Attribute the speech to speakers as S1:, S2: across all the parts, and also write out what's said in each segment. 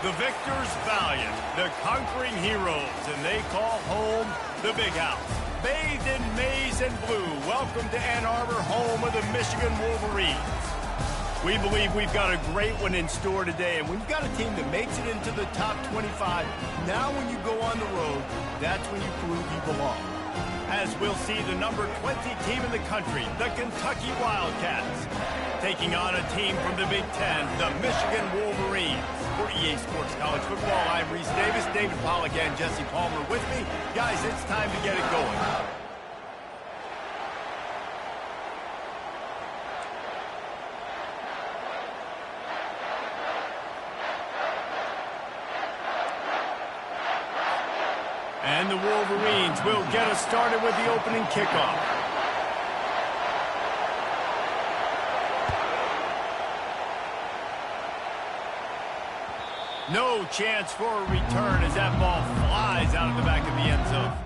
S1: The victors valiant, the conquering heroes, and they call home the Big House. Bathed in maize and blue, welcome to Ann Arbor, home of the Michigan Wolverines. We believe we've got a great one in store today, and when you've got a team that makes it into the top 25, now when you go on the road, that's when you prove you belong. As we'll see the number 20 team in the country, the Kentucky Wildcats, taking on a team from the Big Ten, the Michigan Wolverines. For EA Sports College Football, I'm Reese Davis, David Pollack, and Jesse Palmer with me. Guys, it's time to get it going. And the Wolverines will get us started with the opening kickoff. No chance for a return as that ball flies out of the back of the end zone.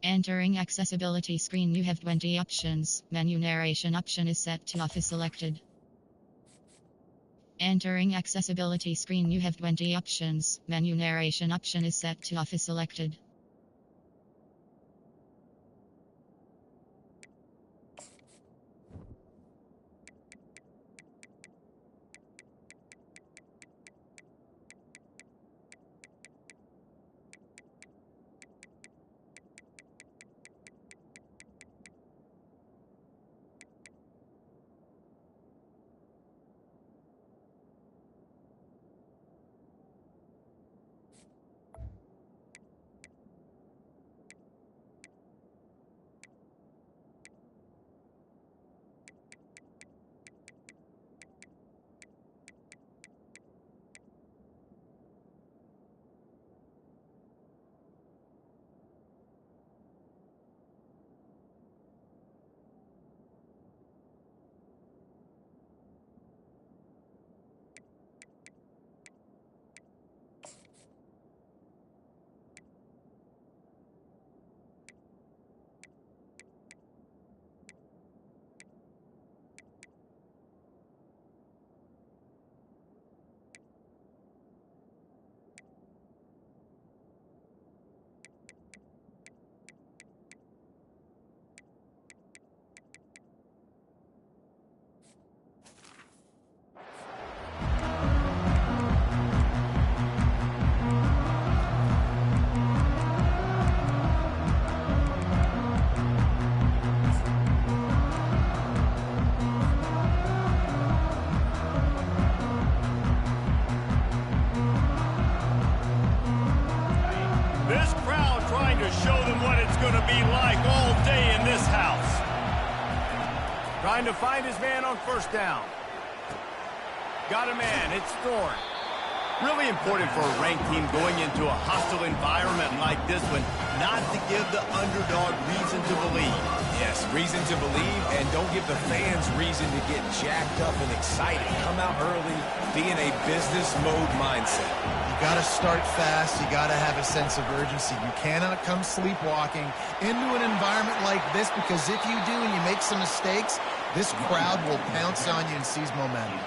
S2: Entering accessibility screen, you have 20 options. Menu narration option is set to off is selected. Entering accessibility screen, you have 20 options. Menu narration option is set to off is selected.
S1: Trying to find his man on first down. Got a man, it's Thorne. Really important for a ranked team going into a hostile environment like this one, not to give the underdog reason to believe.
S3: Yes, reason to believe, and don't give the fans reason to get jacked up and excited. Come out early, be in a business mode mindset.
S4: You got to start fast. You got to have a sense of urgency. You cannot come sleepwalking into an environment like this, because if you do and you make some mistakes, this crowd will pounce on you and seize momentum.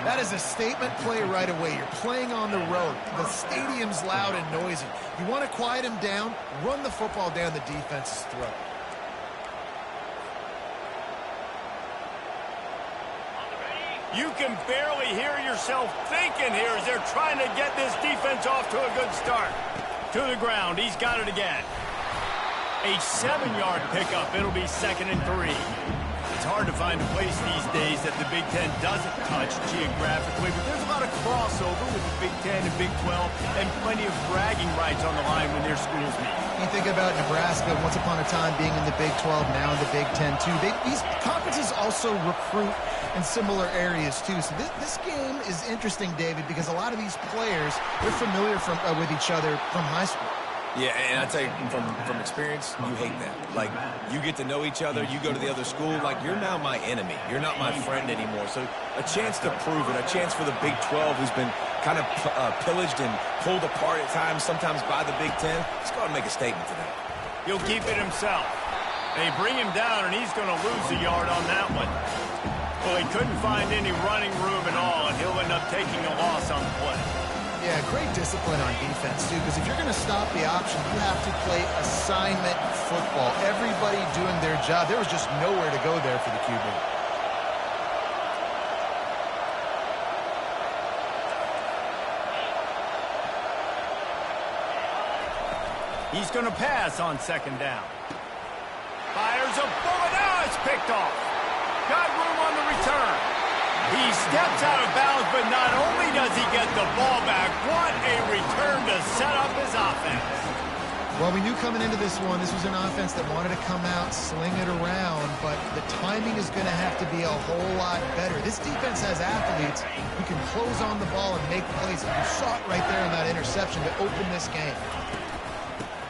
S4: That is a statement play right away. You're playing on the road. The stadium's loud and noisy. You want to quiet him down, run the football down the defense's throat.
S1: You can barely hear yourself thinking here as they're trying to get this defense off to a good start. To the ground, he's got it again. A 7-yard pickup. It'll be 2nd and 3. It's hard to find a place these days that the Big Ten doesn't touch geographically, but there's a lot of crossover with the Big Ten and Big 12 and plenty of bragging rights on the line when their schools meet.
S4: You think about Nebraska once upon a time being in the Big 12, now in the Big 10 too. These conferences also recruit in similar areas too. So this game is interesting, David, because a lot of these players, they're familiar with each other from high school.
S3: Yeah, and I tell you, from experience, you hate that. Like, you get to know each other, you go to the other school, like, you're now my enemy. You're not my friend anymore. So a chance to prove it, a chance for the Big 12, who's been kind of pillaged and pulled apart at times, sometimes by the Big 10. Let's go out and make a statement today.
S1: He'll keep it himself. They bring him down, and he's going to lose a yard on that one. Well, he couldn't find any running room at all, and he'll end up taking a loss on the play.
S4: Yeah, great discipline on defense, too, because if you're going to stop the option, you have to play assignment football. Everybody doing their job. There was just nowhere to go there for the QB.
S1: He's going to pass on second down. Fires a bullet. Now it's picked off. Got room on the return. He steps out of bounds, but not only does he get the ball back, what a return to set up his offense.
S4: Well, we knew coming into this one, this was an offense that wanted to come out, sling it around, but the timing is going to have to be a whole lot better. This defense has athletes who can close on the ball and make plays. You saw it right there in that interception to open this game.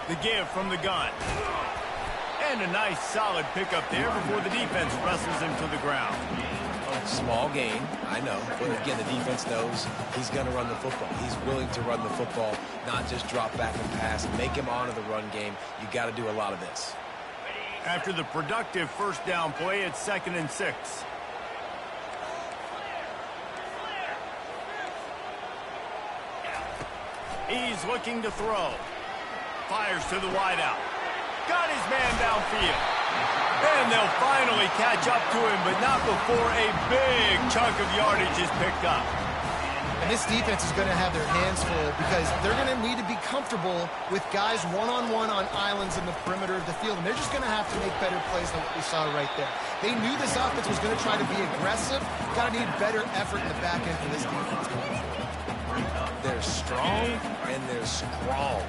S1: The give from the gun. And a nice solid pickup there before the defense wrestles him to the ground.
S3: Small gain, I know, but again, the defense knows he's going to run the football. He's willing to run the football, not just drop back and pass, make him honor the run game. You got to do a lot of this.
S1: After the productive first down play, it's 2nd and 6. He's looking to throw. Fires to the wideout. Got his man downfield. And they'll finally catch up to him, but not before a big chunk of yardage is picked up.
S4: And this defense is going to have their hands full because they're going to need to be comfortable with guys one-on-one on islands in the perimeter of the field. And they're just going to have to make better plays than what we saw right there. They knew this offense was going to try to be aggressive. Got to need better effort in the back end for this defense.
S3: They're strong and they're strong.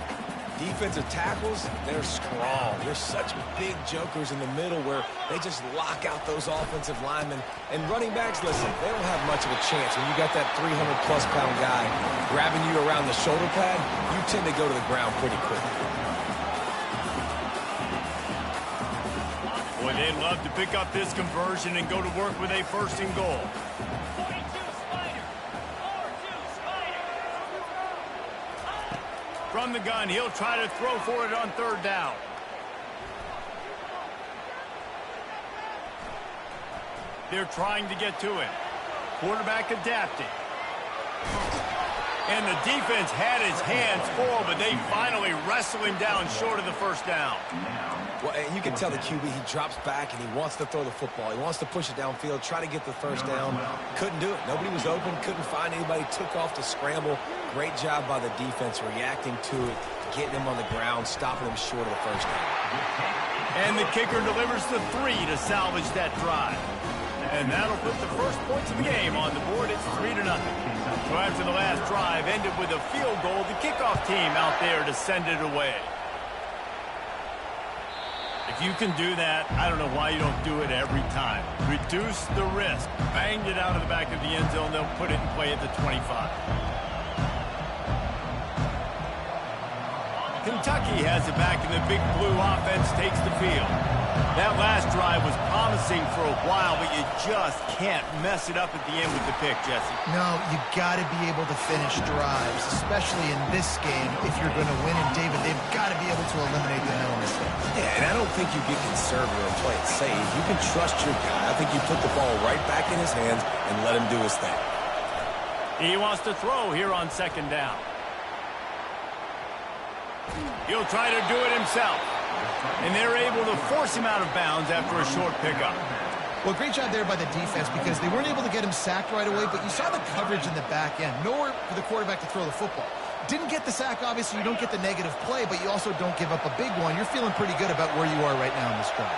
S3: Defensive tackles, they're strong. They're such big jokers in the middle where they just lock out those offensive linemen. And running backs, listen, they don't have much of a chance. When you got that 300-plus pound guy grabbing you around the shoulder pad, you tend to go to the ground pretty quickly.
S1: Boy, they'd love to pick up this conversion and go to work with a 1st and goal. From the gun, he'll try to throw for it on 3rd down. They're trying to get to him. Quarterback adapting. And the defense had his hands full, but they finally wrestle him down short of the 1st down.
S3: Well, and you can tell the QB, he drops back and he wants to throw the football. He wants to push it downfield, try to get the 1st down. Couldn't do it. Nobody was open, couldn't find anybody, took off to scramble. Great job by the defense reacting to it, getting him on the ground, stopping him short of the 1st down.
S1: And the kicker delivers the 3 to salvage that drive. And that'll put the first points of the game on the board. It's 3-0. So after the last drive ended with a field goal, the kickoff team out there to send it away. If you can do that, I don't know why you don't do it every time. Reduce the risk. Banged it out of the back of the end zone. They'll put it in play at the 25. Kentucky has it back, and the Big Blue offense takes the field. That last drive was promising for a while, but you just can't mess it up at the end with the pick, Jesse.
S4: No, you got to be able to finish drives, especially in this game if you're going to win. And, David, they've got to be able to eliminate the mental mistakes.
S3: Yeah, and I don't think you get conservative and play it safe. You can trust your guy. I think you put the ball right back in his hands and let him do his thing.
S1: He wants to throw here on 2nd down. He'll try to do it himself. And they're able to force him out of bounds after a short pickup.
S4: Well, great job there by the defense because they weren't able to get him sacked right away, but you saw the coverage in the back end. Nowhere for the quarterback to throw the football. Didn't get the sack, obviously. You don't get the negative play, but you also don't give up a big one. You're feeling pretty good about where you are right now in this drive.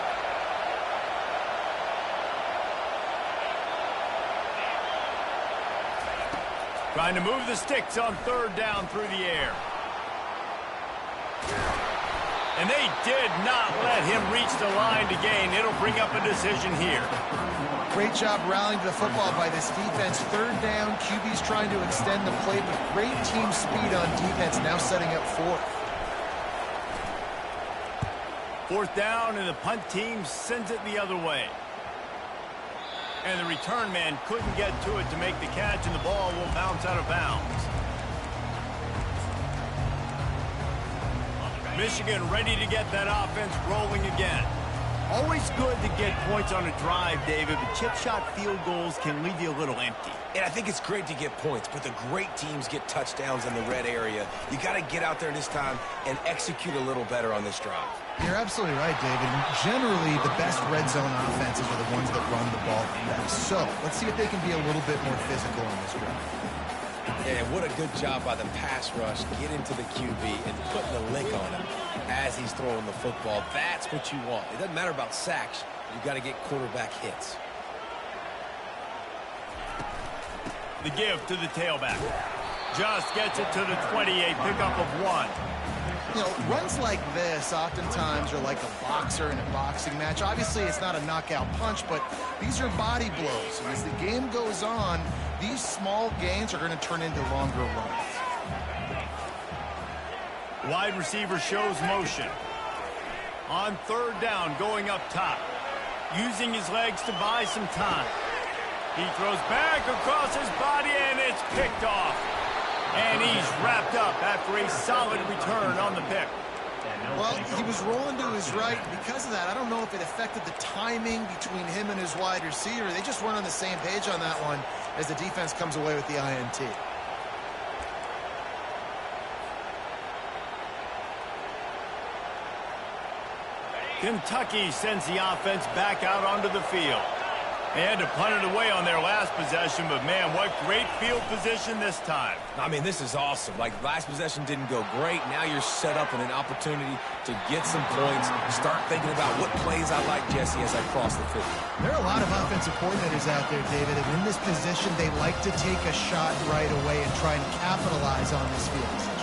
S1: Trying to move the sticks on third down through the air. And they did not let him reach the line to gain. It'll bring up a decision here.
S4: Great job rallying to the football by this defense. Third down, QB's trying to extend the play, but great team speed on defense, now setting up fourth.
S1: Fourth down, and the punt team sends it the other way. And the return man couldn't get to it to make the catch, and the ball will bounce out of bounds. Michigan ready to get that offense rolling again. Always good to get points on a drive, David, but chip shot field goals can leave you a little empty.
S3: And I think it's great to get points, but the great teams get touchdowns in the red area. You got to get out there this time and execute a little better on this drive.
S4: You're absolutely right, David. Generally, the best red zone offenses are the ones that run the ball the best. So let's see if they can be a little bit more physical on this drive.
S3: And what a good job by the pass rush, getting to the QB and putting the lick on him as he's throwing the football. That's what you want. It doesn't matter about sacks. You got to get quarterback hits.
S1: The give to the tailback. Just gets it to the 28, pickup of 1.
S4: You know, runs like this oftentimes are like a boxer in a boxing match. Obviously, it's not a knockout punch, but these are body blows. And as the game goes on, these small gains are going to turn into longer runs.
S1: Wide receiver shows motion. On third down, going up top. Using his legs to buy some time. He throws back across his body, and it's picked off. And he's wrapped up after a solid return on the pick.
S4: Well, he was rolling to his right. Because of that, I don't know if it affected the timing between him and his wide receiver. They just weren't on the same page on that one as the defense comes away with the INT.
S1: Kentucky sends the offense back out onto the field. They had to punt it away on their last possession, but man, what great field position this time.
S3: I mean, this is awesome. Like, last possession didn't go great. Now you're set up in an opportunity to get some points. Start thinking about what plays I like, Jesse, as I cross the field.
S4: There are a lot of offensive coordinators out there, David, and in this position, they like to take a shot right away and try and capitalize on this field position.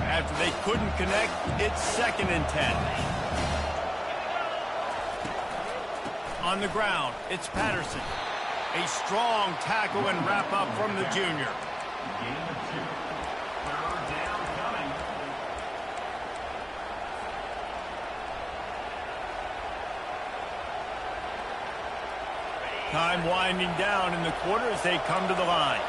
S1: After they couldn't connect, it's 2nd and 10. On the ground, it's Patterson. A strong tackle and wrap up from the junior. Time winding down in the quarter as they come to the line.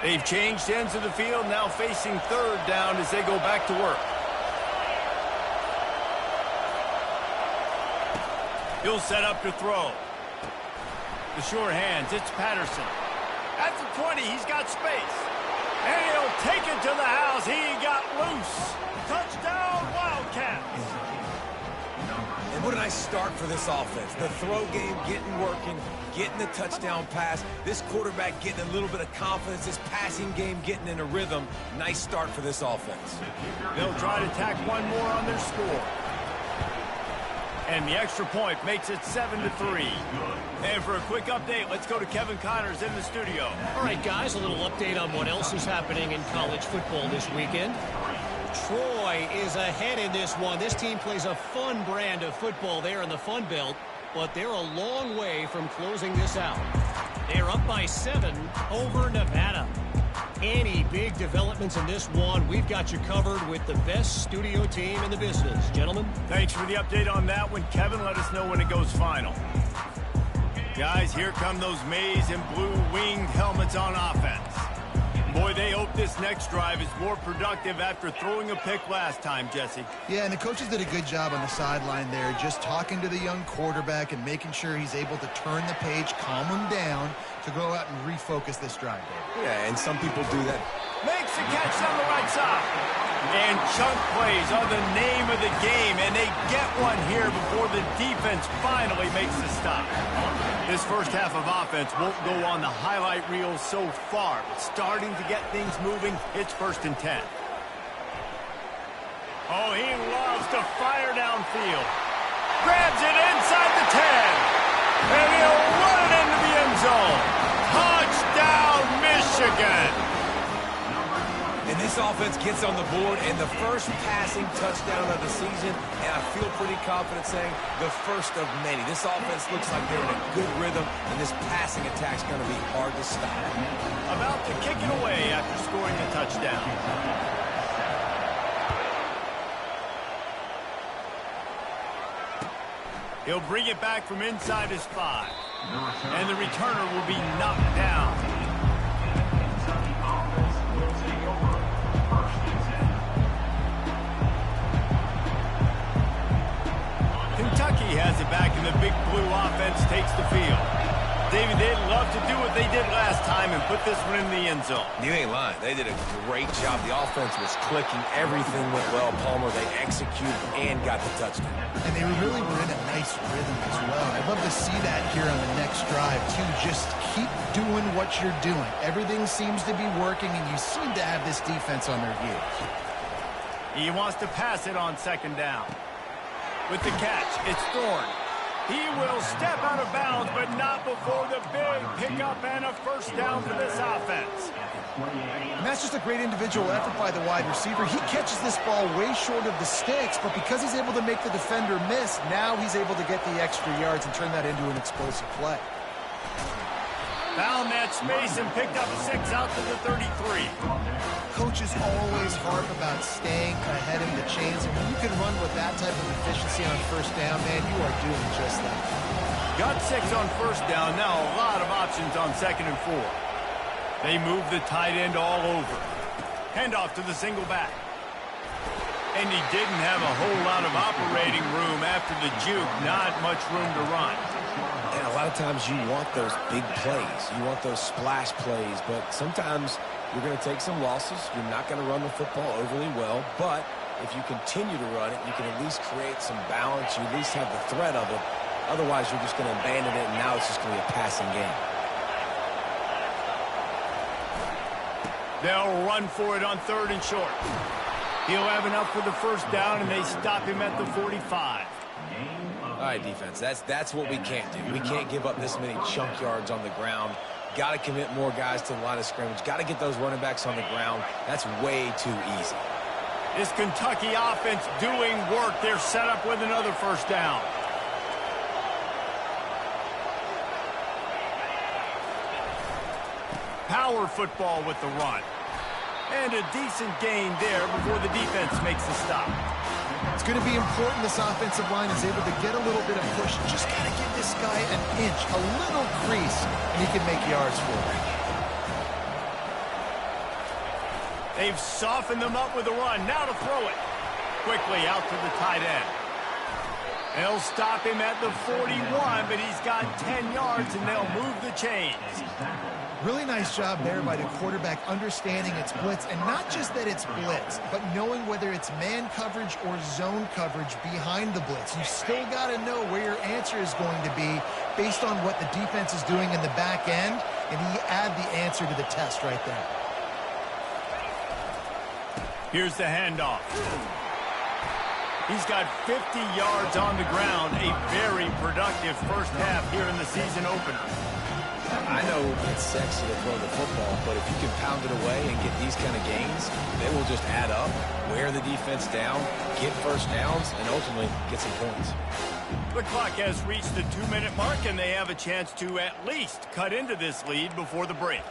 S1: They've changed ends of the field, now facing third down as they go back to work. He'll set up to throw. The short hands, it's Patterson. At the 20, he's got space. And he'll take it to the house. He got loose. Touchdown, Wildcats.
S3: And what a nice start for this offense. The throw game getting working, getting the touchdown pass. This quarterback getting a little bit of confidence. This passing game getting in a rhythm. Nice start for this offense.
S1: They'll try to tack one more on their score. And the extra point makes it 7-3. And for a quick update, let's go to Kevin Connors in the studio.
S5: All right, guys, a little update on what else is happening in college football this weekend. Troy is ahead in this one. This team plays a fun brand of football there in the Fun Belt, but they're a long way from closing this out. They're up by 7 over Nevada. Any big developments in this one, we've got you covered with the best studio team in the business. Gentlemen.
S1: Thanks for the update on that one. Kevin, let us know when it goes final. Guys, here come those maize and blue winged helmets on offense. Boy, they hope this next drive is more productive after throwing a pick last time, Jesse.
S4: Yeah, and the coaches did a good job on the sideline there, just talking to the young quarterback and making sure he's able to turn the page, calm him down to go out and refocus this drive, Dave.
S3: Yeah, and some people do that.
S1: Makes the catch on the right side. And chunk plays are the name of the game, and they get one here before the defense finally makes the stop. This first half of offense won't go on the highlight reel so far, but starting to get things moving, it's 1st and 10. Oh, he loves to fire downfield. Grabs it inside the 10. And he'll run it into the end zone. Touchdown, Michigan.
S3: And this offense gets on the board, and the first passing touchdown of the season, and I feel pretty confident saying the first of many. This offense looks like they're in a good rhythm, and this passing attack's going to be hard to stop.
S1: About to kick it away after scoring a touchdown. He'll bring it back from inside his 5. And the returner will be knocked down. Kentucky has it back, and the Big Blue offense takes the field. David, they'd love to do what they did last time and put this one in the end zone.
S3: You ain't lying. They did a great job. The offense was clicking. Everything went well. Palmer, they executed and got the touchdown.
S4: And they really were in a nice rhythm as well. I'd love to see that here on the next drive, too. Just keep doing what you're doing. Everything seems to be working, and you seem to have this defense on their heels.
S1: He wants to pass it on 2nd down. With the catch, it's Thorne. He will step out of bounds, but not before the big pickup and a 1st down for this offense.
S4: And that's just a great individual effort by the wide receiver. He catches this ball way short of the sticks, but because he's able to make the defender miss, now he's able to get the extra yards and turn that into an explosive play.
S1: Found that space and picked up 6 out to the 33.
S4: Coaches always harp about staying ahead of the chains, and when you can run with that type of efficiency on 1st down, man, you are doing just that.
S1: Got 6 on 1st down, now a lot of options on 2nd and 4. They move the tight end all over. Handoff to the single back. And he didn't have a whole lot of operating room after the juke, not much room to run.
S3: And a lot of times you want those big plays. You want those splash plays, but sometimes you're going to take some losses. You're not going to run the football overly well, but if you continue to run it, you can at least create some balance. You at least have the threat of it. Otherwise, you're just going to abandon it, and now it's just going to be a passing game.
S1: They'll run for it on 3rd and short. He'll have enough for the 1st down, and they stop him at the 45.
S3: All right, defense, that's what we can't do. We can't give up this many chunk yards on the ground. Got to commit more guys to the line of scrimmage. Got to get those running backs on the ground. That's way too easy.
S1: This Kentucky offense doing work. They're set up with another 1st down. Power football with the run. And a decent gain there before the defense makes the stop.
S4: It's going to be important this offensive line is able to get a little bit of push. Just got to give this guy an inch, a little crease, and he can make yards for it.
S1: They've softened them up with a run. Now to throw it. Quickly out to the tight end. They'll stop him at the 41, but he's got 10 yards, and they'll move the chains.
S4: Really nice job there by the quarterback understanding it's blitz, and not just that it's blitz, but knowing whether it's man coverage or zone coverage behind the blitz. You still got to know where your answer is going to be based on what the defense is doing in the back end, and he add the answer to the test right there.
S1: Here's the handoff. He's got 50 yards on the ground, a very productive 1st half here in the season opener.
S3: I know it's sexy to throw the football, but if you can pound it away and get these kind of gains, they will just add up, wear the defense down, get 1st downs, and ultimately get some points.
S1: The clock has reached the 2-minute mark, and they have a chance to at least cut into this lead before the break.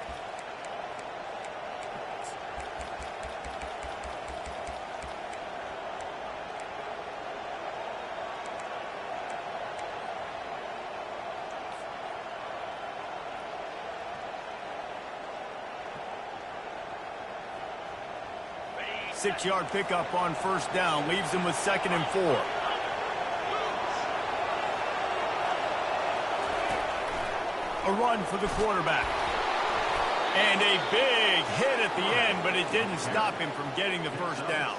S1: 6-yard pickup on first down. Leaves him with 2nd and 4. A run for the quarterback. And a big hit at the end, but it didn't stop him from getting the first down.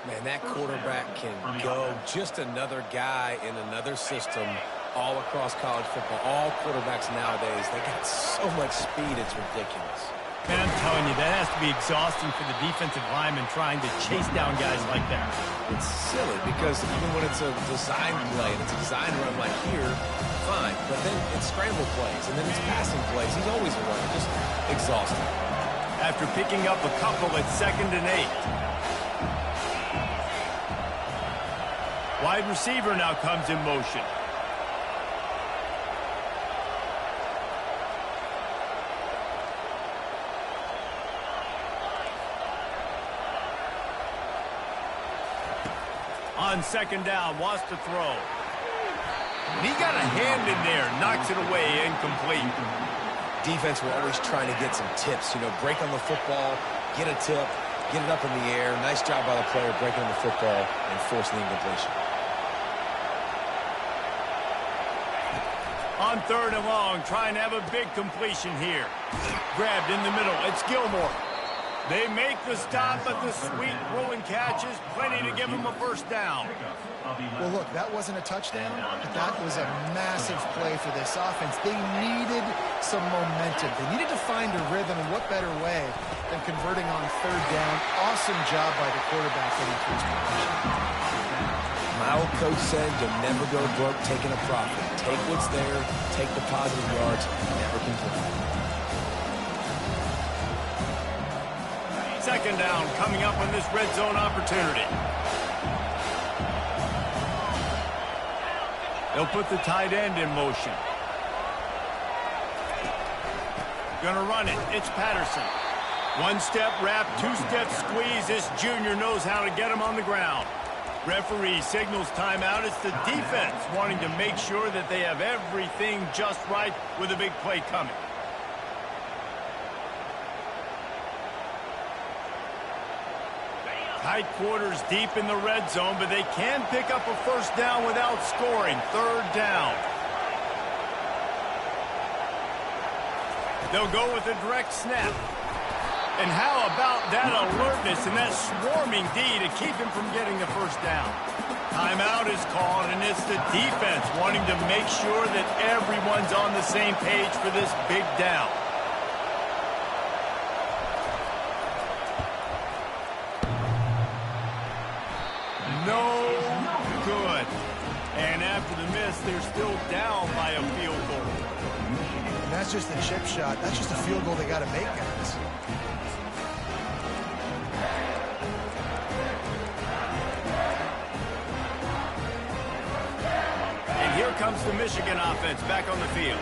S3: Man, that quarterback can go. Just another guy in another system all across college football. All quarterbacks nowadays, they got so much speed, it's ridiculous.
S1: Man, I'm telling you, that has to be exhausting for the defensive lineman trying to chase down guys like that.
S3: It's silly because even when it's a design play and it's a design run like here, fine. But then it's scramble plays and then it's passing plays. He's always a runner. Just exhausting.
S1: After picking up a couple at 2nd and 8. Wide receiver now comes in motion. On 2nd down, wants to throw. He got a hand in there, knocks it away, incomplete.
S3: Defense were always trying to get some tips. You know, break on the football, get a tip, get it up in the air. Nice job by the player breaking on the football and forcing the incompletion.
S1: On 3rd and long, trying to have a big completion here. Grabbed in the middle. It's Gilmore. They make the stop, but the sweet rolling catch is plenty to give them a first down.
S4: Well, look, that wasn't a touchdown, but that was a massive play for this offense. They needed some momentum. They needed to find a rhythm, and what better way than converting on 3rd down. Awesome job by the quarterback getting through his position.
S3: My old coach said you'll never go broke taking a profit. Take what's there, take the positive yards, never complain.
S1: 2nd down coming up on this red zone opportunity. They'll put the tight end in motion. Gonna run it. It's Patterson. 1-step wrap, 2-step squeeze. This junior knows how to get him on the ground. Referee signals timeout. It's the defense wanting to make sure that they have everything just right with a big play coming. Tight quarters deep in the red zone, but they can pick up a first down without scoring. 3rd down. They'll go with a direct snap. And how about that alertness and that swarming D to keep him from getting the first down? Timeout is called, and it's the defense wanting to make sure that everyone's on the same page for this big down. No good. And after the miss, they're still down by a field goal.
S4: And that's just a chip shot. That's just a field goal they got to make, guys.
S1: And here comes the Michigan offense back on the field.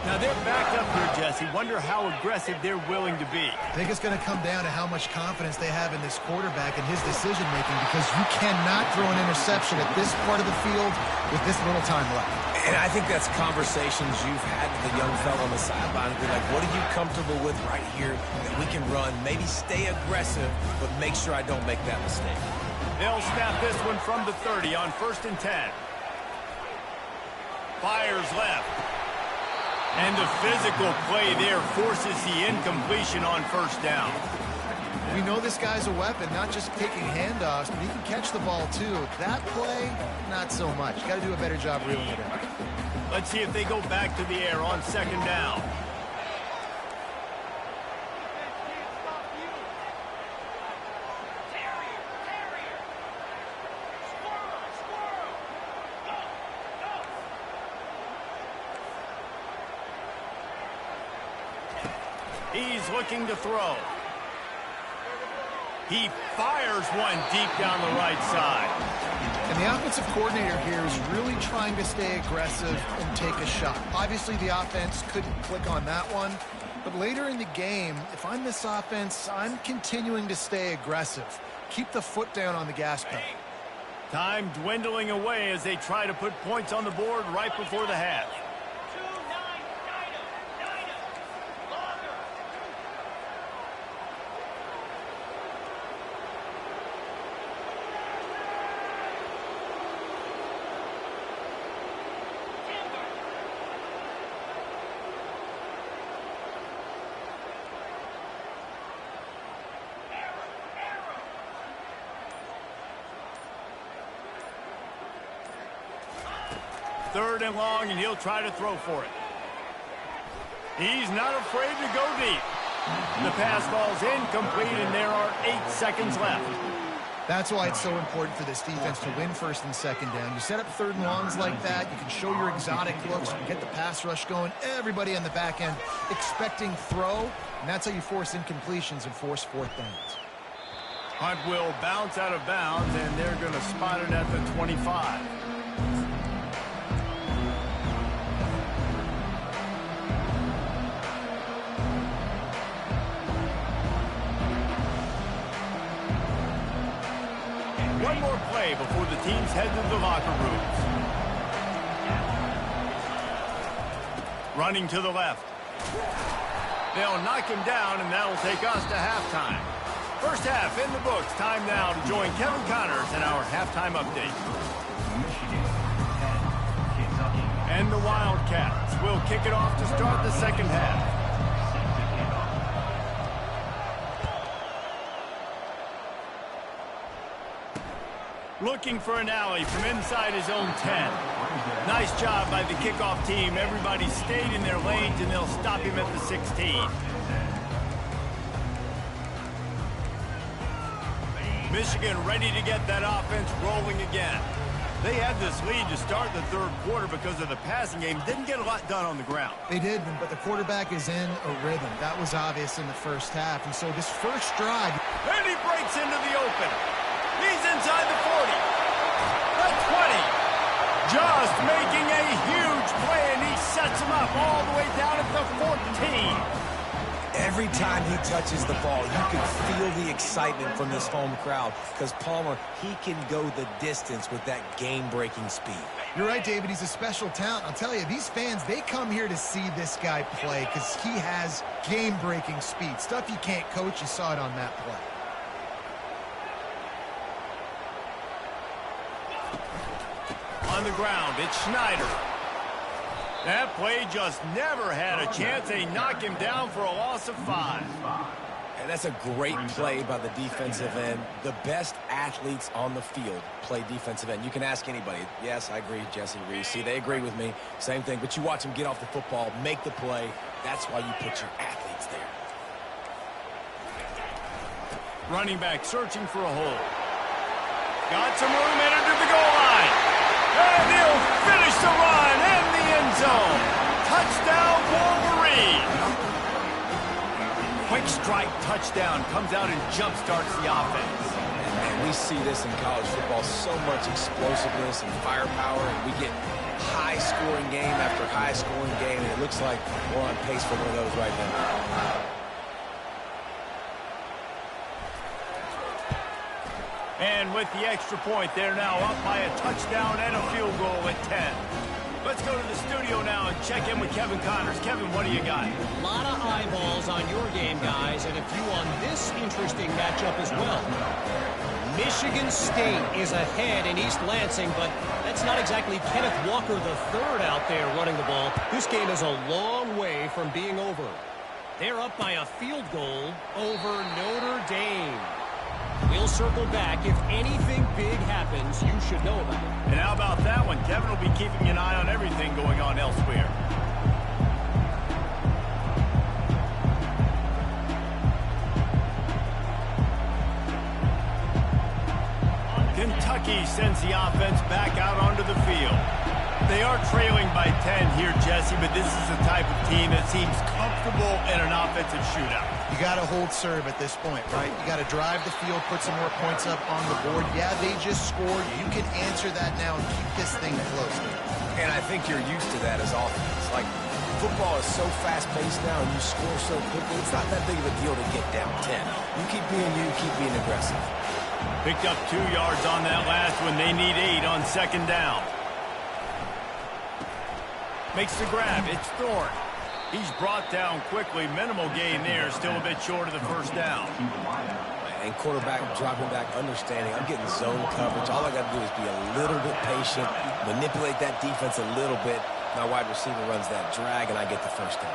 S1: Now they're backed up here, Jesse. Wonder how aggressive they're willing to be.
S4: I think it's going to come down to how much confidence they have in this quarterback and his decision-making, because you cannot throw an interception at this part of the field with this little time left.
S3: And I think that's conversations you've had with the young fella on the sideline. Be like, what are you comfortable with right here that we can run? Maybe stay aggressive, but make sure I don't make that mistake.
S1: They'll snap this one from the 30 on 1st and 10. Fires left. And the physical play there forces the incompletion on 1st down.
S4: We know this guy's a weapon, not just taking handoffs, but he can catch the ball too. That play, not so much. Got to do a better job reeling it in.
S1: Let's see if they go back to the air on 2nd down. He's looking to throw. He fires one deep down the right side.
S4: And the offensive coordinator here is really trying to stay aggressive and take a shot. Obviously, the offense couldn't click on that one. But later in the game, if I'm this offense, I'm continuing to stay aggressive. Keep the foot down on the gas pedal.
S1: Time dwindling away as they try to put points on the board right before the half. 3rd and long, and he'll try to throw for it. He's not afraid to go deep. The pass ball's incomplete, and there are 8 seconds left.
S4: That's why it's so important for this defense to win 1st and 2nd down. You set up 3rd and longs like that, you can show your exotic looks, you can get the pass rush going, everybody on the back end expecting throw, and that's how you force incompletions and force 4th downs.
S1: Hunt will bounce out of bounds, and they're going to spot it at the 25. One more play before the teams head to the locker rooms. Running to the left. They'll knock him down, and that'll take us to halftime. First half in the books. Time now to join Kevin Connors in our halftime update. And the Wildcats will kick it off to start the 2nd half. Looking for an alley from inside his own 10. Nice job by the kickoff team. Everybody stayed in their lanes, and they'll stop him at the 16. Michigan ready to get that offense rolling again. They had this lead to start the 3rd quarter because of the passing game. Didn't get a lot done on the ground.
S4: They did, but the quarterback is in a rhythm. That was obvious in the 1st half, and so this first drive...
S1: And he breaks into the open. He's inside the 40. The 20. Just making a huge play, and he sets him up all the way down at the 14.
S3: Every time he touches the ball, you can feel the excitement from this home crowd because Palmer, he can go the distance with that game-breaking speed.
S4: You're right, David. He's a special talent. I'll tell you, these fans, they come here to see this guy play because he has game-breaking speed. Stuff you can't coach. You saw it on that play.
S1: On the ground, it's Schneider. That play just never had a chance. They knock him down for a loss of 5.
S3: And that's a great play by the defensive end. The best athletes on the field play defensive end. You can ask anybody. Yes, I agree, Jesse Reese. See, they agree with me. Same thing. But you watch them get off the football, make the play. That's why you put your athletes there.
S1: Running back searching for a hole. Got some room, entered to the goal line. And he'll finish the run in the end zone. Touchdown, Wolverine. Quick strike touchdown comes out and jump-starts the offense.
S3: And we see this in college football, so much explosiveness and firepower, and we get high-scoring game after high-scoring game, and it looks like we're on pace for one of those right now.
S1: And with the extra point, they're now up by a touchdown and a field goal at 10. Let's go to the studio now and check in with Kevin Connors. Kevin, what do you got?
S5: A lot of eyeballs on your game, guys, and a few on this interesting matchup as well. Michigan State is ahead in East Lansing, but that's not exactly Kenneth Walker III out there running the ball. This game is a long way from being over. They're up by a field goal over Notre Dame. We'll circle back. If anything big happens, you should know about it.
S1: And how about that one? Kevin will be keeping an eye on everything going on elsewhere. Kentucky sends the offense back out onto the field. They are trailing by 10 here, Jesse, but this is the type of team that seems comfortable in an offensive shootout.
S4: You got to hold serve at this point, right? You got to drive the field, put some more points up on the board. Yeah, they just scored. You can answer that now and keep this thing close.
S3: And I think you're used to that as offense. Like, football is so fast-paced now and you score so quickly, it's not that big of a deal to get down 10. You keep being you, keep being aggressive.
S1: Picked up 2 yards on that last one. They need 8 on second down. Makes the grab. It's Thorne. He's brought down quickly. Minimal gain there. Still a bit short of the first down.
S3: And quarterback dropping back, understanding. I'm getting zone coverage. All I got to do is be a little bit patient, manipulate that defense a little bit. My wide receiver runs that drag, and I get the first down.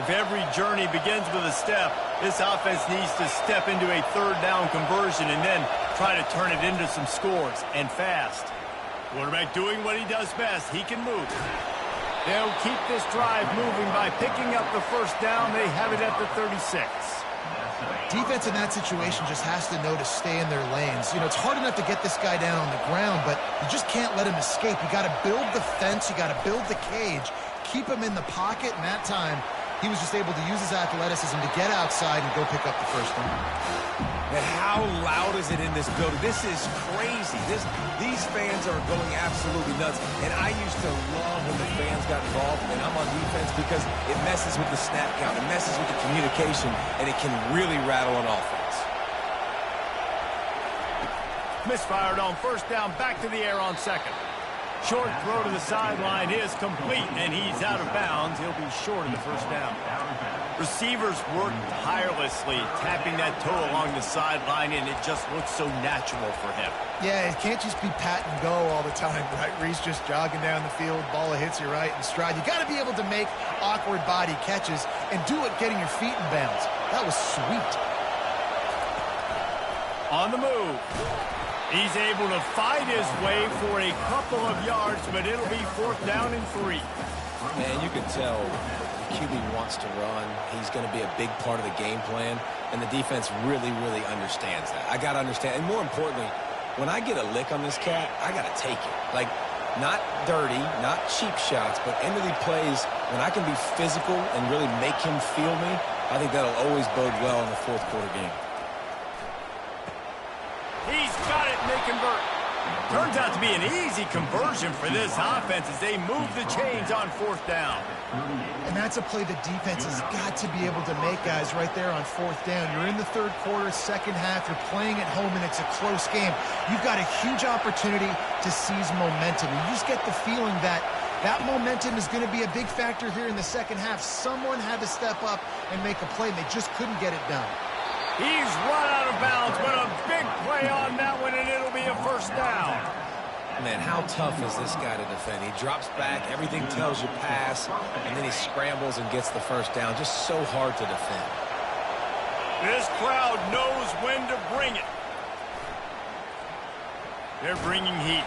S1: If every journey begins with a step, this offense needs to step into a third down conversion and then try to turn it into some scores, and fast. Quarterback doing what he does best. He can move. They'll keep this drive moving by picking up the first down. They have it at the 36.
S4: Defense in that situation just has to know to stay in their lanes. You know, it's hard enough to get this guy down on the ground, but you just can't let him escape. You got to build the fence. You got to build the cage. Keep him in the pocket, and that time he was just able to use his athleticism to get outside and go pick up the first down.
S3: And how loud is it in this building? This is crazy. These fans are going absolutely nuts. And I used to love when the fans got involved, and I'm on defense because it messes with the snap count. It messes with the communication, and it can really rattle an offense.
S1: Misfired on first down, back to the air on second. Short throw to the sideline is complete, and he's out of bounds. He'll be short of the first down. Receivers work tirelessly, tapping that toe along the sideline, and it just looks so natural for him.
S4: Yeah, it can't just be pat and go all the time, right? Reese just jogging down the field, ball hits you right in stride. You got to be able to make awkward body catches and do it getting your feet in bounds. That was sweet.
S1: On the move. He's able to fight his way for a couple of yards, but it'll be fourth down and 3.
S3: Man, you can tell the QB wants to run. He's going to be a big part of the game plan, and the defense really, really understands that. I got to understand, and more importantly, when I get a lick on this cat, I got to take it. Like, not dirty, not cheap shots, but end of the plays, when I can be physical and really make him feel me, I think that'll always bode well in the fourth quarter game.
S1: He's got it, and they convert. Turns out to be an easy conversion for this offense as they move the chains on fourth down.
S4: And that's a play the defense has got to be able to make, guys, right there on fourth down. You're in the third quarter, second half. You're playing at home, and it's a close game. You've got a huge opportunity to seize momentum. You just get the feeling that that momentum is going to be a big factor here in the second half. Someone had to step up and make a play, and they just couldn't get it done.
S1: He's run out of bounds, but a big play on that one, and it'll be a first down.
S3: Man, how tough is this guy to defend? He drops back, everything tells you pass, and then he scrambles and gets the first down. Just so hard to defend.
S1: This crowd knows when to bring it. They're bringing heat.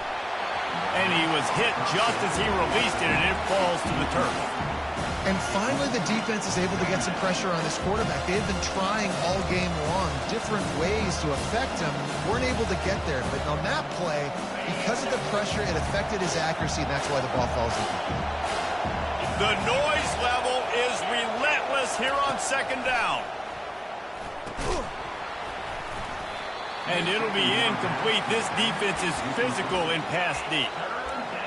S1: And he was hit just as he released it, and it falls to the turf.
S4: And finally, the defense is able to get some pressure on this quarterback. They've been trying all game long different ways to affect him. Weren't able to get there. But on that play, because of the pressure, it affected his accuracy, and that's why the ball falls in.
S1: The noise level is relentless here on second down. And it'll be incomplete. This defense is physical in pass deep.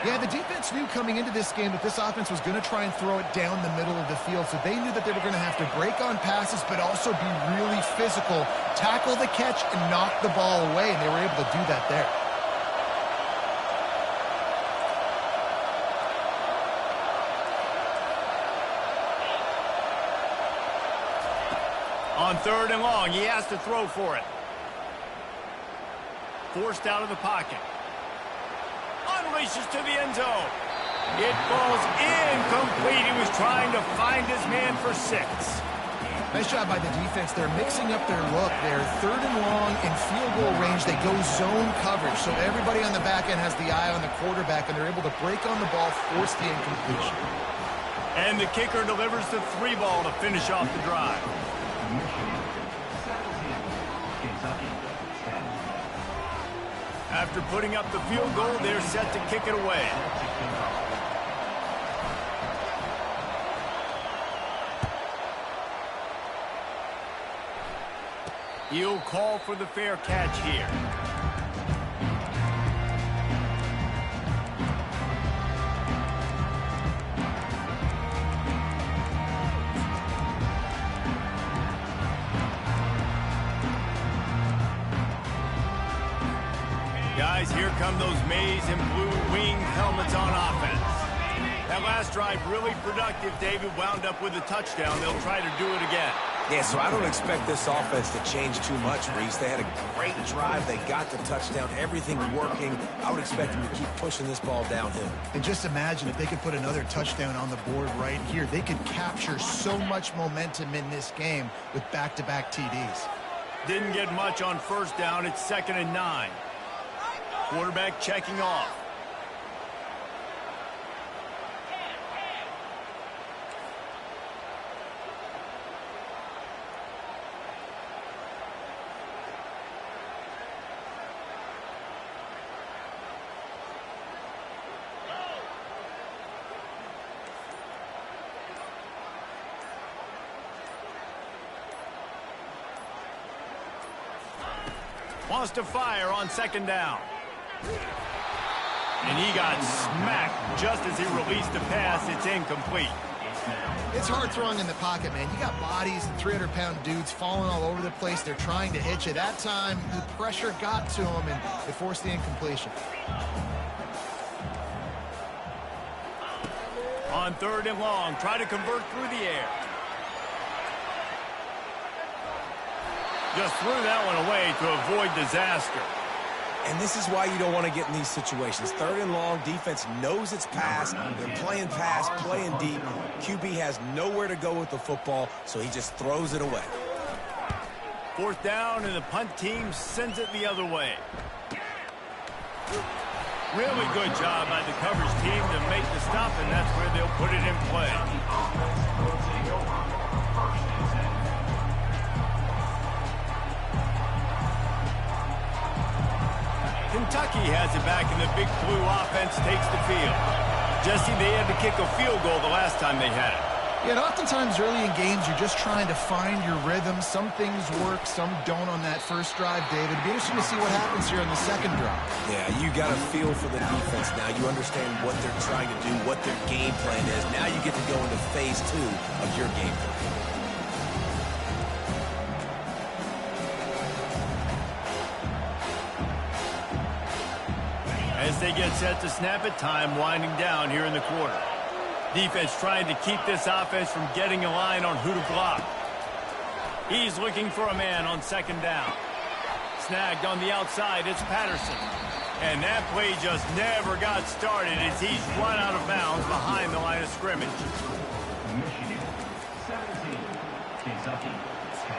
S4: Yeah, the defense knew coming into this game that this offense was going to try and throw it down the middle of the field, so they knew that they were going to have to break on passes but also be really physical, tackle the catch, and knock the ball away, and they were able to do that there.
S1: On third and long, he has to throw for it. Forced out of the pocket. Unleashes to the end zone. It falls incomplete. He was trying to find his man for 6.
S4: Nice job by the defense. They're mixing up their look. They're third and long in field goal range. They go zone coverage, so everybody on the back end has the eye on the quarterback, and they're able to break on the ball, force the incompletion.
S1: And the kicker delivers the 3 ball to finish off the drive. After putting up the field goal, they're set to kick it away. He'll call for the fair catch here. Guys, here come those maize and blue wing helmets on offense. That last drive really productive. David wound up with a touchdown. They'll try to do it again.
S3: Yeah, so I don't expect this offense to change too much, Reese. They had a great drive. They got the touchdown. Everything working. I would expect them to keep pushing this ball downhill.
S4: And just imagine if they could put another touchdown on the board right here. They could capture so much momentum in this game with back-to-back TDs.
S1: Didn't get much on first down. It's 2nd and 9. Quarterback checking off. wants to fire on second down. And he got smacked just as he released the pass. It's incomplete.
S4: It's hard throwing in the pocket, man. You got bodies and 300-pound dudes falling all over the place. They're trying to hit you. That time, the pressure got to him, and it forced the incompletion.
S1: On third and long, try to convert through the air. Just threw that one away to avoid disaster.
S3: And this is why you don't want to get in these situations. Third and long, defense knows it's pass. They're playing pass, playing deep. QB has nowhere to go with the football, so he just throws it away.
S1: Fourth down, and the punt team sends it the other way. Really good job by the coverage team to make the stop, and that's where they'll put it in play. Kentucky has it back, and the Big Blue offense takes the field. Jesse, they had to kick a field goal the last time they had it.
S4: Yeah, and oftentimes early in games, you're just trying to find your rhythm. Some things work, some don't on that first drive, David. It'd be interesting to see what happens here on the second drive.
S3: Yeah, you got a feel for the defense now. You understand what they're trying to do, what their game plan is. Now you get to go into phase 2 of your game plan.
S1: As they get set to snap it, time winding down here in the quarter. Defense trying to keep this offense from getting a line on who to block. He's looking for a man on second down. Snagged on the outside, it's Patterson. And that play just never got started as he's run out of bounds behind the line of scrimmage.
S6: Michigan 17, Kentucky 10.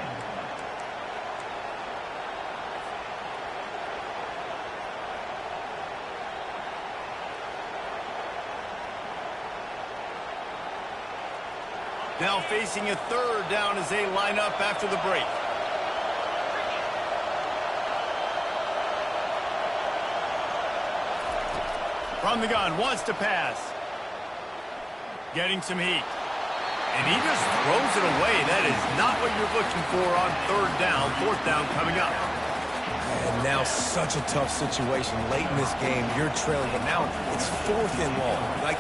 S1: Now facing a third down as they line up after the break. From the gun, wants to pass. Getting some heat. And he just throws it away. That is not what you're looking for on third down. Fourth down coming up.
S3: And now such a tough situation. Late in this game, you're trailing, but now it's fourth and long. Like,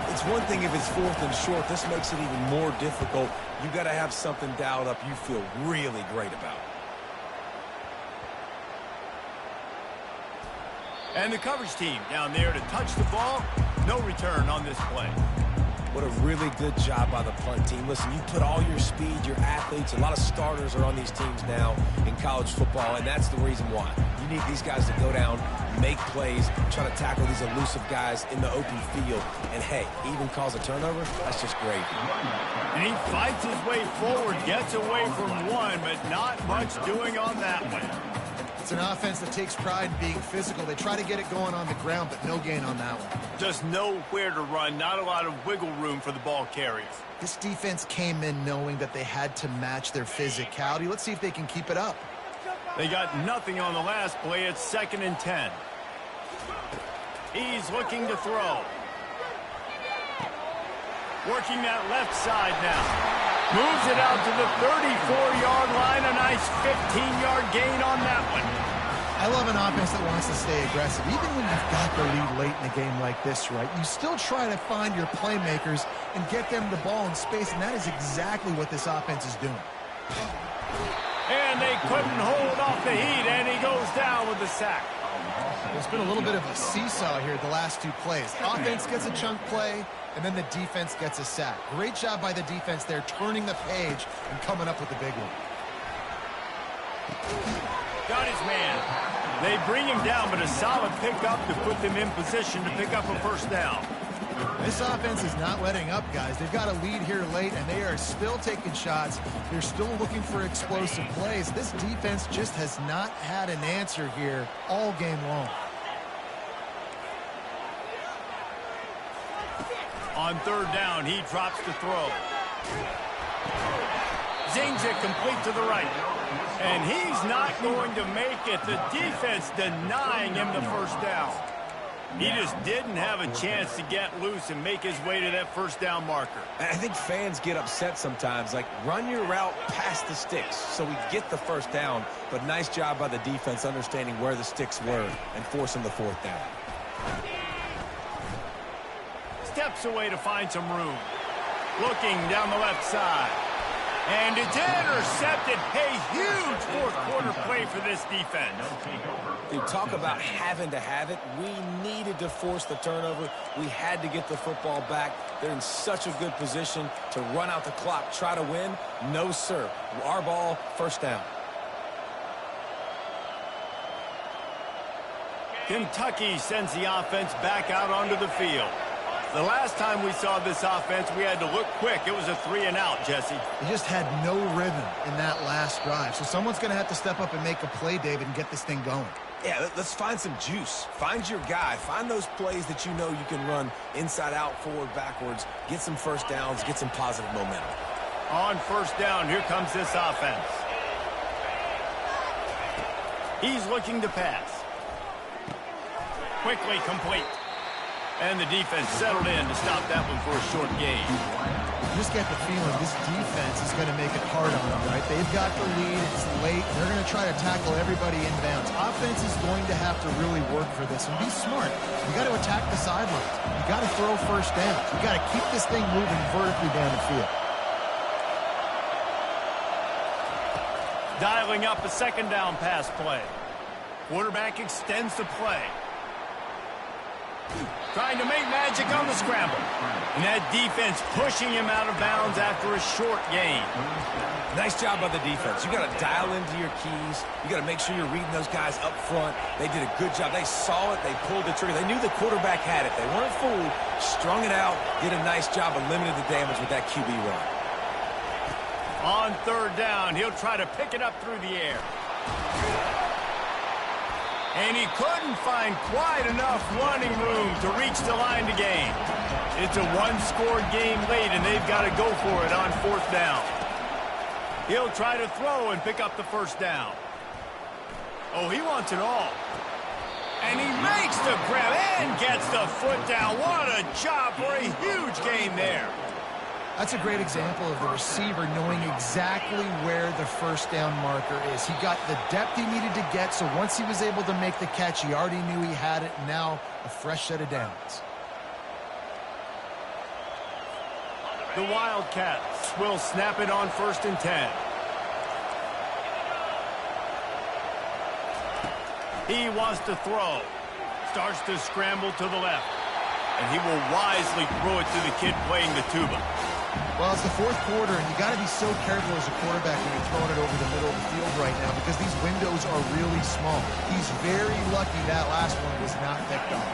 S3: it's one thing if it's fourth and short. This makes it even more difficult. You got to have something dialed up you feel really great about.
S1: And the coverage team down there to touch the ball. No return on this play.
S3: What a really good job by the punt team. Listen, you put all your speed, your athletes, a lot of starters are on these teams now in college football, and that's the reason why. You need these guys to go down, make plays, try to tackle these elusive guys in the open field. And, hey, even cause a turnover, that's just great.
S1: And he fights his way forward, gets away from one, but not much doing on that one.
S4: It's an offense that takes pride in being physical. They try to get it going on the ground, but no gain on that one.
S1: Just nowhere to run, not a lot of wiggle room for the ball carries.
S4: This defense came in knowing that they had to match their physicality. Let's see if they can keep it up.
S1: They got nothing on the last play. It's 2nd and 10. He's looking to throw. Working that left side now. Moves it out to the 34-yard line. A nice 15-yard gain on that one.
S4: I love an offense that wants to stay aggressive. Even when you've got the lead late in a game like this, right, you still try to find your playmakers and get them the ball in space, and that is exactly what this offense is doing.
S1: And they couldn't hold off the heat, and he goes down with the sack.
S4: There's been a little bit of a seesaw here the last two plays. Offense gets a chunk play, and then the defense gets a sack. Great job by the defense there, turning the page and coming up with the big one.
S1: Got his man. They bring him down, but a solid pickup to put them in position to pick up a first down.
S4: This offense is not letting up, guys. They've got a lead here late, and they are still taking shots. They're still looking for explosive plays. This defense just has not had an answer here all game long.
S1: On third down, he drops to throw. Zings it complete to the right. And he's not going to make it. The defense denying him the first down. He just didn't have a chance to get loose and make his way to that first down marker.
S3: And I think fans get upset sometimes, like run your route past the sticks so we get the first down, but nice job by the defense understanding where the sticks were and forcing the fourth down.
S1: Steps away to find some room. Looking down the left side. And it's intercepted. A huge fourth quarter play for this defense.
S3: Dude, talk about having to have it. We needed to force the turnover. We had to get the football back. They're in such a good position to run out the clock, try to win. No, sir. Our ball, first down.
S1: Kentucky sends the offense back out onto the field. The last time we saw this offense, we had to look quick. It was a 3-and-out, Jesse.
S4: They just had no rhythm in that last drive. So someone's going to have to step up and make a play, David, and get this thing going.
S3: Yeah, let's find some juice. Find your guy. Find those plays that you know you can run inside out, forward, backwards. Get some first downs. Get some positive momentum.
S1: On first down, here comes this offense. He's looking to pass. Quickly complete. And the defense settled in to stop that one for a short gain.
S4: You just get the feeling this defense is going to make it hard on them, right? They've got the lead. It's late. They're going to try to tackle everybody inbounds. Offense is going to have to really work for this and be smart. You got to attack the sidelines. You got to throw first downs. You got to keep this thing moving vertically down the field.
S1: Dialing up a second down pass play. Quarterback extends the play. Trying to make magic on the scramble. And that defense pushing him out of bounds after a short gain.
S3: Nice job by the defense. You got to dial into your keys. You got to make sure you're reading those guys up front. They did a good job. They saw it. They pulled the trigger. They knew the quarterback had it. They weren't fooled. Strung it out. Did a nice job of limiting the damage with that QB run.
S1: On third down, he'll try to pick it up through the air. And he couldn't find quite enough running room to reach the line to gain. It's a one-score game late, and they've got to go for it on fourth down. He'll try to throw and pick up the first down. Oh, he wants it all. And he makes the grab and gets the foot down. What a job for a huge gain there.
S4: That's a great example of the receiver knowing exactly where the first down marker is. He got the depth he needed to get, so once he was able to make the catch, he already knew he had it. Now a fresh set of downs.
S1: The Wildcats will snap it on 1st and 10. He wants to throw. Starts to scramble to the left. And he will wisely throw it to the kid playing the tuba.
S4: Well, it's the fourth quarter, and you got to be so careful as a quarterback when you're throwing it over the middle of the field right now because these windows are really small. He's very lucky that last one was not picked off.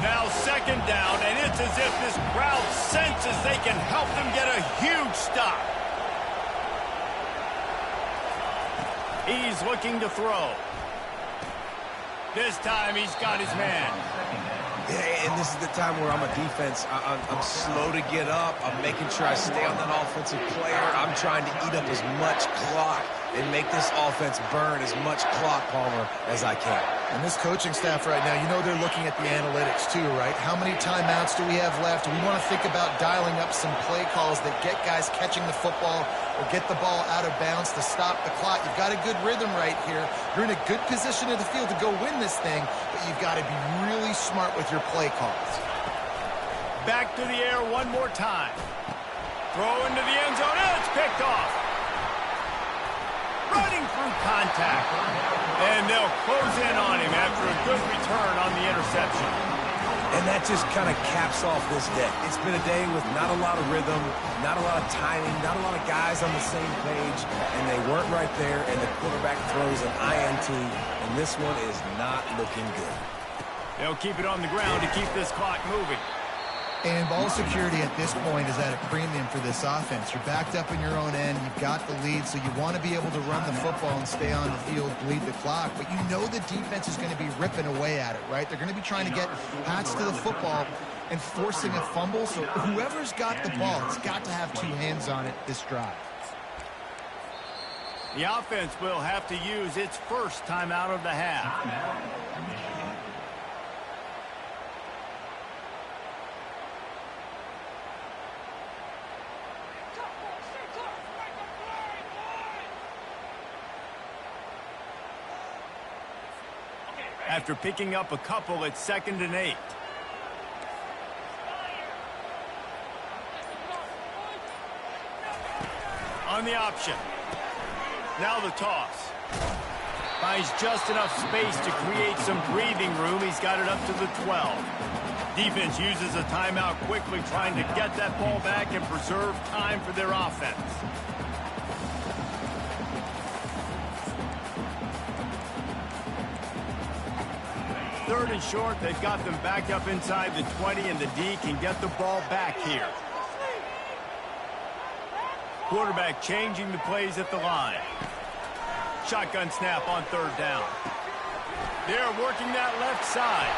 S1: Now second down, and it's as if this crowd senses they can help them get a huge stop. He's looking to throw. This time he's got his man.
S3: Yeah, and this is the time where I'm a defense. I'm slow to get up. I'm making sure I stay on that offensive player. I'm trying to eat up as much clock and make this offense burn as much clock, Palmer, as I can.
S4: And this coaching staff right now, you know they're looking at the analytics too, right? How many timeouts do we have left? We want to think about dialing up some play calls that get guys catching the football or get the ball out of bounds to stop the clock. You've got a good rhythm right here. You're in a good position of the field to go win this thing, but you've got to be really smart with your play calls.
S1: Back to the air one more time. Throw into the end zone. It's picked off. Running through contact. And they'll close in on him after a good return on the interception.
S3: And that just kind of caps off this day. It's been a day with not a lot of rhythm, not a lot of timing, not a lot of guys on the same page, and they weren't right there, and the quarterback throws an INT, and this one is not looking good.
S1: They'll keep it on the ground to keep this clock moving.
S4: And ball security at this point is at a premium for this offense. You're backed up in your own end. You've got the lead, so you want to be able to run the football and stay on the field, bleed the clock. But you know the defense is going to be ripping away at it, right? They're going to be trying to get Pats to the football and forcing a fumble. So whoever's got the ball has got to have two hands on it this drive.
S1: The offense will have to use its first timeout of the half. after picking up a couple at 2nd and 8. On the option. Now the toss. Finds just enough space to create some breathing room. He's got it up to the 12. Defense uses a timeout quickly, trying to get that ball back and preserve time for their offense. Third and short, they've got them back up inside the 20, and the D can get the ball back here. Quarterback changing the plays at the line. Shotgun snap on 3rd down. They're working that left side.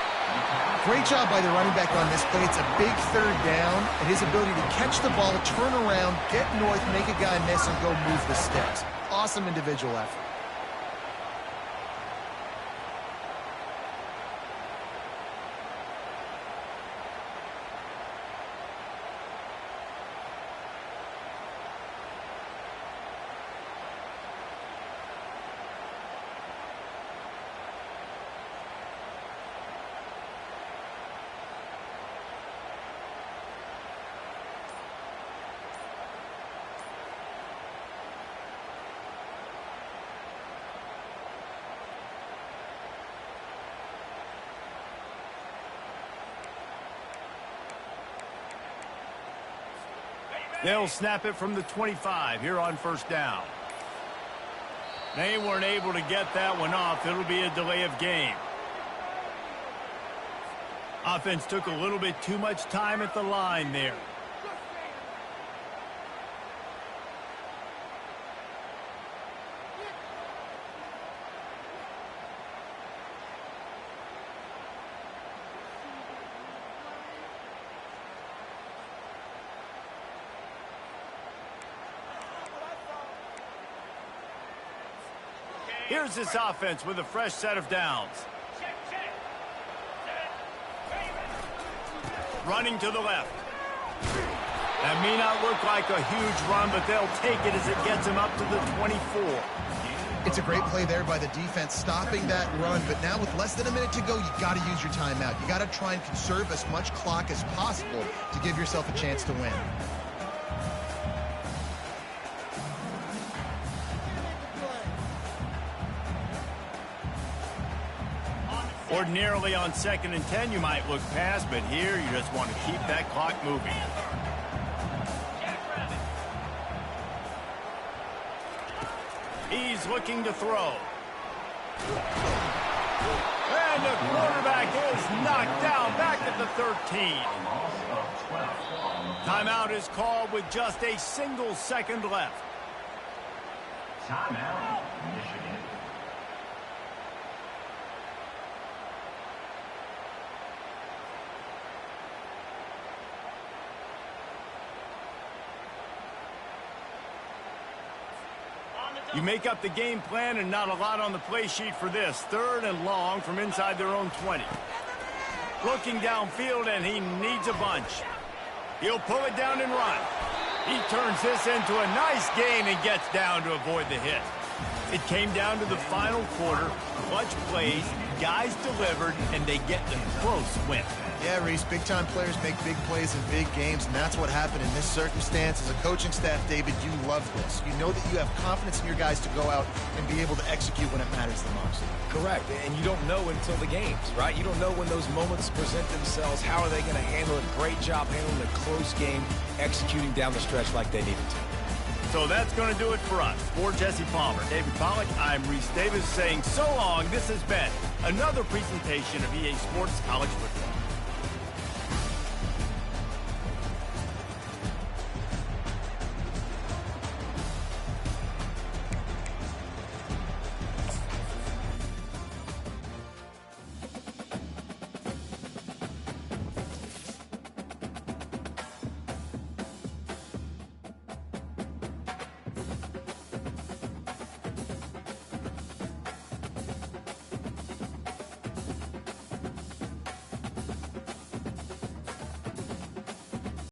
S4: Great job by the running back on this play. It's a big 3rd down, and his ability to catch the ball, turn around, get north, make a guy miss, and go move the sticks. Awesome individual effort.
S1: They'll snap it from the 25 here on 1st down. They weren't able to get that one off. It'll be a delay of game. Offense took a little bit too much time at the line there. Here's this offense with a fresh set of downs. Running to the left. That may not look like a huge run, but they'll take it as it gets them up to the 24.
S4: It's a great play there by the defense, stopping that run. But now with less than a minute to go, you got to use your timeout. You got to try and conserve as much clock as possible to give yourself a chance to win.
S1: Ordinarily on 2nd and 10, you might look past, but here you just want to keep that clock moving. He's looking to throw. And the quarterback is knocked down back at the 13. Timeout is called with just a single second left.
S6: Timeout, Michigan.
S1: You make up the game plan and not a lot on the play sheet for this. 3rd and long from inside their own 20. Looking downfield, and he needs a bunch. He'll pull it down and run. He turns this into a nice gain and gets down to avoid the hit. It came down to the final quarter. Clutch plays, guys delivered, and they get the close win.
S4: Yeah, Reese, big-time players make big plays in big games, and that's what happened in this circumstance. As a coaching staff, David, you love this. You know that you have confidence in your guys to go out and be able to execute when it matters the most.
S3: Correct, and you don't know until the games, right? You don't know when those moments present themselves. How are they going to handle it? Great job handling a close game, executing down the stretch like they needed to.
S1: So that's going to do it for us. For Jesse Palmer, David Pollack, I'm Reese Davis saying so long. This has been another presentation of EA Sports College Football.